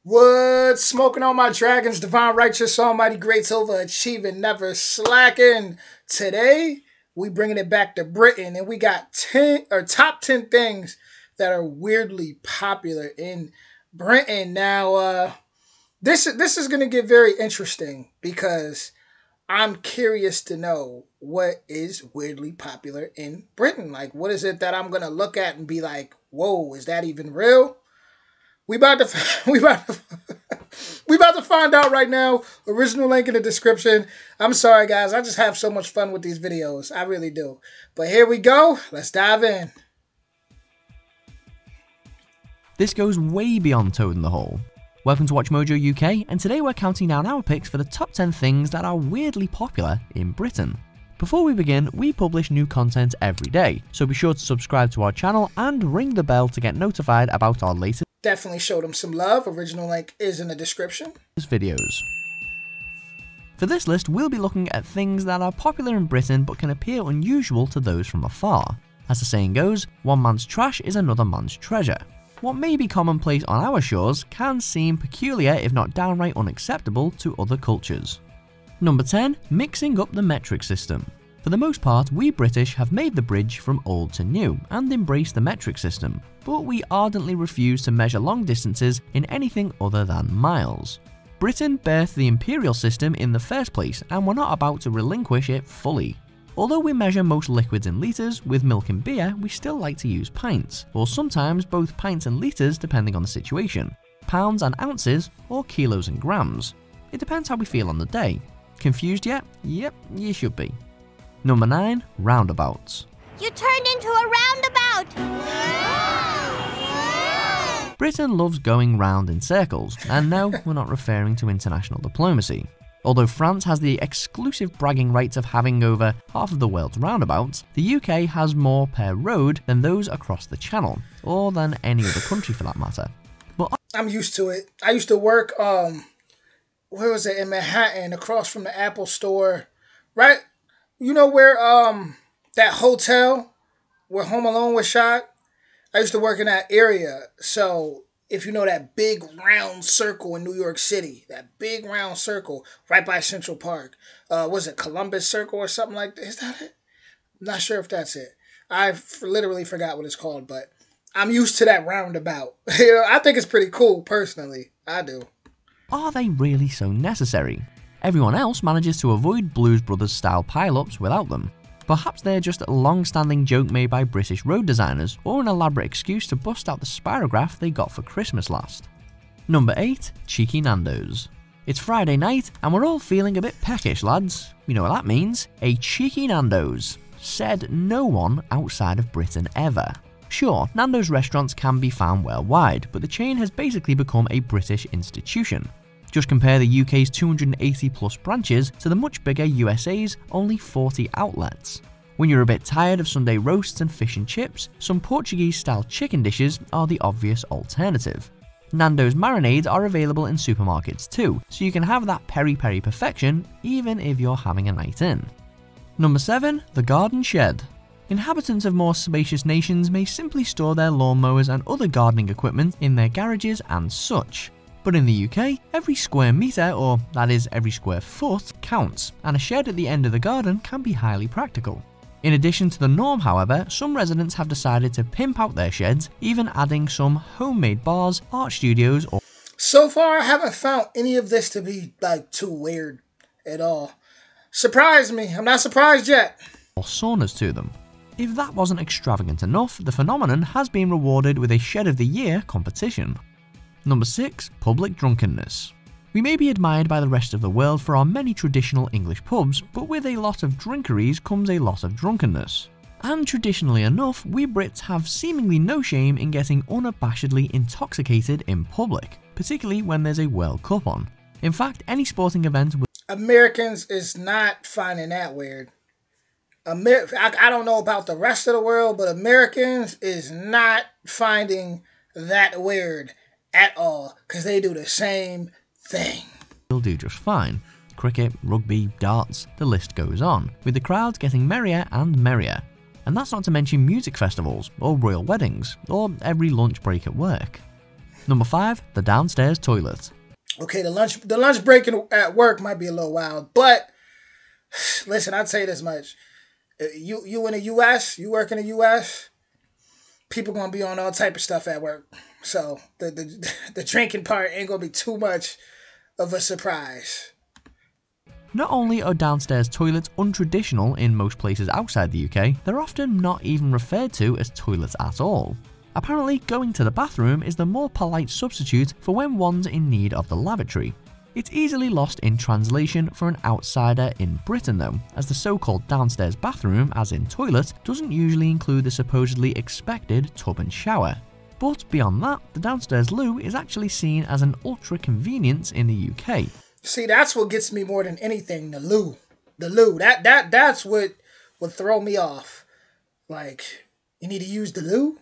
What's smoking on my dragons? Divine, righteous, almighty, great, overachieving, never slacking. Today, we bringing it back to Britain, and we got 10 or top 10 things that are weirdly popular in Britain. Now, this is going to get very interesting because I'm curious to know what is weirdly popular in Britain. Like, what is it that I'm going to look at and be like, whoa, is that even real? We about to we about to find out right now. Original link in the description. I'm sorry, guys. I just have so much fun with these videos. I really do. But here we go. Let's dive in. This goes way beyond Toad in the Hole. Welcome to Watch Mojo UK, and today we're counting down our picks for the top 10 things that are weirdly popular in Britain. Before we begin, we publish new content every day, so be sure to subscribe to our channel and ring the bell to get notified about our latest Definitely show them some love. Original link is in the description. Videos. For this list, we'll be looking at things that are popular in Britain but can appear unusual to those from afar. As the saying goes, one man's trash is another man's treasure. What may be commonplace on our shores can seem peculiar if not downright unacceptable to other cultures. Number 10. Mixing up the metric system. For the most part, we British have made the bridge from old to new and embraced the metric system, but we ardently refuse to measure long distances in anything other than miles. Britain birthed the imperial system in the first place, and we're not about to relinquish it fully. Although we measure most liquids in litres, with milk and beer we still like to use pints, or sometimes both pints and litres depending on the situation, pounds and ounces, or kilos and grams. It depends how we feel on the day. Confused yet? Yep, you should be. Number 9. Roundabouts. You turned into a roundabout! Britain loves going round in circles, and no, we're not referring to international diplomacy. Although France has the exclusive bragging rights of having over half of the world's roundabouts, the UK has more per road than those across the Channel, or than any other country for that matter. But I'm used to it. I used to work, where was it, in Manhattan, across from the Apple store, right? You know where, that hotel where Home Alone was shot? I used to work in that area. So, if you know that big round circle in New York City, that big round circle right by Central Park, was it Columbus Circle or something like that? Is that it? I'm not sure if that's it. I literally forgot what it's called, but I'm used to that roundabout. You know, I think it's pretty cool, personally. I do. Are they really so necessary? Everyone else manages to avoid Blues Brothers style pile-ups without them. Perhaps they're just a long-standing joke made by British road designers, or an elaborate excuse to bust out the spirograph they got for Christmas last. Number 8. Cheeky Nando's. It's Friday night and we're all feeling a bit peckish, lads. You know what that means? A cheeky Nando's. Said no one outside of Britain ever. Sure, Nando's restaurants can be found worldwide, but the chain has basically become a British institution. Just compare the UK's 280 plus branches to the much bigger USA's only 40 outlets. When you're a bit tired of Sunday roasts and fish and chips, some Portuguese style chicken dishes are the obvious alternative. Nando's marinades are available in supermarkets too, so you can have that peri-peri perfection even if you're having a night in. Number 7. The Garden Shed. Inhabitants of more spacious nations may simply store their lawnmowers and other gardening equipment in their garages and such. But in the UK, every square metre, or that is every square foot, counts, and a shed at the end of the garden can be highly practical. In addition to the norm, however, some residents have decided to pimp out their sheds, even adding some homemade bars, art studios, or So far, I haven't found any of this to be, like, too weird at all. Surprised me. I'm not surprised yet. saunas to them. If that wasn't extravagant enough, the phenomenon has been rewarded with a Shed of the Year competition. Number 6. Public drunkenness. We may be admired by the rest of the world for our many traditional English pubs, but with a lot of drinkeries comes a lot of drunkenness. And traditionally enough, we Brits have seemingly no shame in getting unabashedly intoxicated in public, particularly when there's a World Cup on. In fact, any sporting event with Americans is not finding that weird. I don't know about the rest of the world, but Americans is not finding that weird at all, because they do the same thing. will do just fine. Cricket, rugby, darts, the list goes on, with the crowds getting merrier and merrier. And that's not to mention music festivals, or royal weddings, or every lunch break at work. Number 5. The downstairs toilet. Okay, the lunch break at work might be a little wild, but listen, I'll tell you this much. You in the US, you work in the US, people gonna be on all type of stuff at work. So the drinking part ain't gonna be too much of a surprise. Not only are downstairs toilets untraditional in most places outside the UK, they're often not even referred to as toilets at all. Apparently, going to the bathroom is the more polite substitute for when one's in need of the lavatory. It's easily lost in translation for an outsider in Britain though, as the so-called downstairs bathroom, as in toilet, doesn't usually include the supposedly expected tub and shower. But beyond that, the downstairs loo is actually seen as an ultra convenience in the UK. See, that's what gets me more than anything, the loo. The loo. That's what would throw me off. Like, you need to use the loo?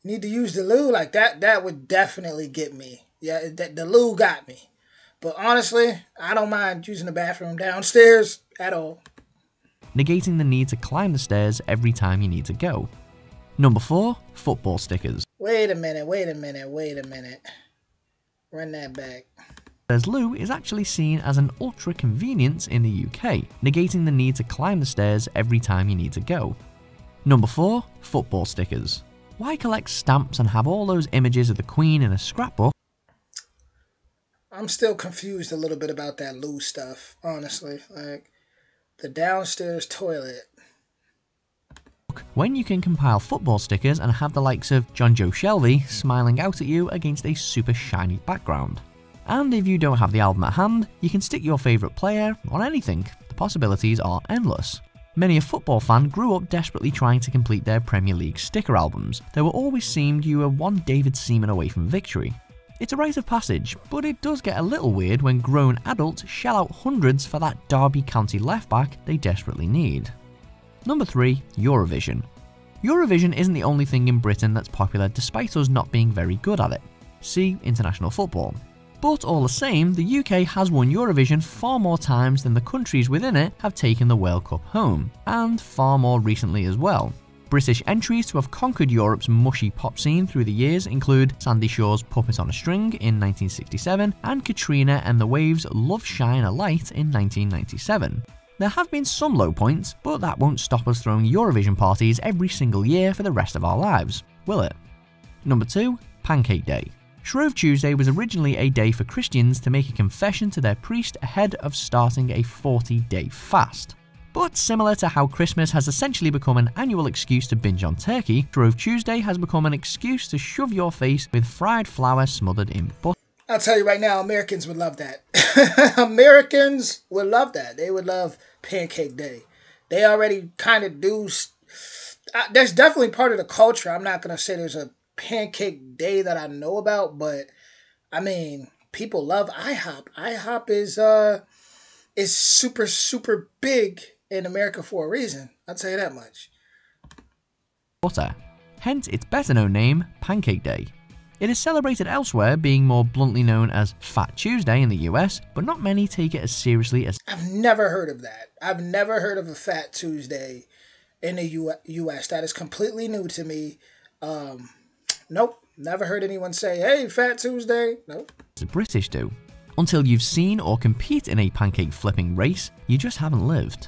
You need to use the loo? Like, that would definitely get me. Yeah, the loo got me. But honestly, I don't mind using the bathroom downstairs at all. Negating the need to climb the stairs every time you need to go. Number 4. Football stickers. Wait a minute. Run that back. Downstairs loo is actually seen as an ultra convenience in the UK, negating the need to climb the stairs every time you need to go. Number 4. Football stickers. Why collect stamps and have all those images of the Queen in a scrapbook? I'm still confused a little bit about that loo stuff, honestly. Like, the downstairs toilet. When you can compile football stickers and have the likes of John Joe Shelby smiling out at you against a super shiny background. And if you don't have the album at hand, you can stick your favourite player on anything. The possibilities are endless. Many a football fan grew up desperately trying to complete their Premier League sticker albums. There were always seemed you were one David Seaman away from victory. It's a rite of passage, but it does get a little weird when grown adults shell out hundreds for that Derby County left-back they desperately need. Number 3. Eurovision. Eurovision isn't the only thing in Britain that's popular despite us not being very good at it. See international football. But all the same, the UK has won Eurovision far more times than the countries within it have taken the World Cup home, and far more recently as well. British entries to have conquered Europe's mushy pop scene through the years include Sandy Shaw's Puppet on a String in 1967 and Katrina and the Waves' Love Shine a Light in 1997. There have been some low points, but that won't stop us throwing Eurovision parties every single year for the rest of our lives, will it? Number 2. Pancake Day. Shrove Tuesday was originally a day for Christians to make a confession to their priest ahead of starting a 40-day fast. But similar to how Christmas has essentially become an annual excuse to binge on turkey, Shrove Tuesday has become an excuse to shove your face with fried flour smothered in butter. I'll tell you right now, Americans would love that. Americans would love that. They would love Pancake Day. They already kind of do. That's definitely part of the culture. I'm not going to say there's a Pancake Day that I know about, but I mean, people love IHOP. IHOP is super, super big in America for a reason. I'll tell you that much. Hence its better known name, Pancake Day. It is celebrated elsewhere, being more bluntly known as Fat Tuesday in the US, but not many take it as seriously as... I've never heard of that. I've never heard of a Fat Tuesday in the US. That is completely new to me. Nope. Never heard anyone say, hey, Fat Tuesday. Nope. The British do. Until you've seen or compete in a pancake flipping race, you just haven't lived.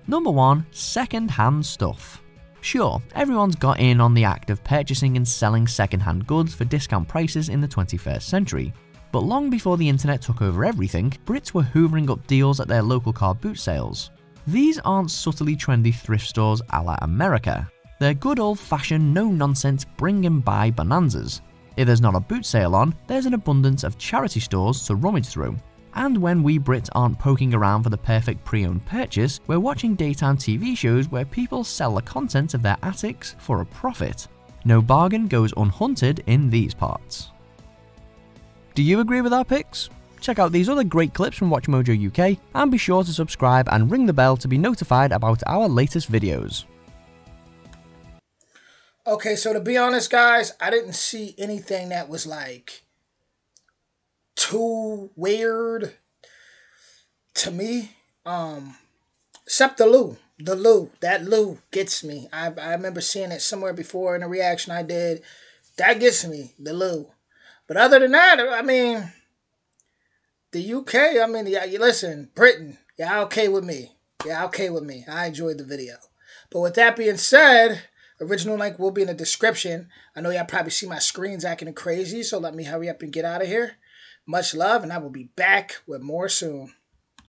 Number 1. Second-hand stuff. Sure, everyone's got in on the act of purchasing and selling second-hand goods for discount prices in the 21st century. But long before the internet took over everything, Brits were hoovering up deals at their local car boot sales. These aren't subtly trendy thrift stores a la America. They're good old-fashioned, no-nonsense bring and buy bonanzas. If there's not a boot sale on, there's an abundance of charity stores to rummage through. And when we Brits aren't poking around for the perfect pre-owned purchase, we're watching daytime TV shows where people sell the contents of their attics for a profit. No bargain goes unhunted in these parts. Do you agree with our picks? Check out these other great clips from WatchMojo UK, and be sure to subscribe and ring the bell to be notified about our latest videos. Okay, so to be honest, guys, I didn't see anything that was like too weird to me. Except the loo. That loo gets me. I remember seeing it somewhere before in a reaction I did. That gets me, the loo. But other than that, I mean, the UK, I mean, yeah, you listen, Britain, yeah, okay with me. Yeah, okay with me. I enjoyed the video. But with that being said, original link will be in the description. I know y'all probably see my screens acting crazy, so let me hurry up and get out of here. Much love, and I will be back with more soon.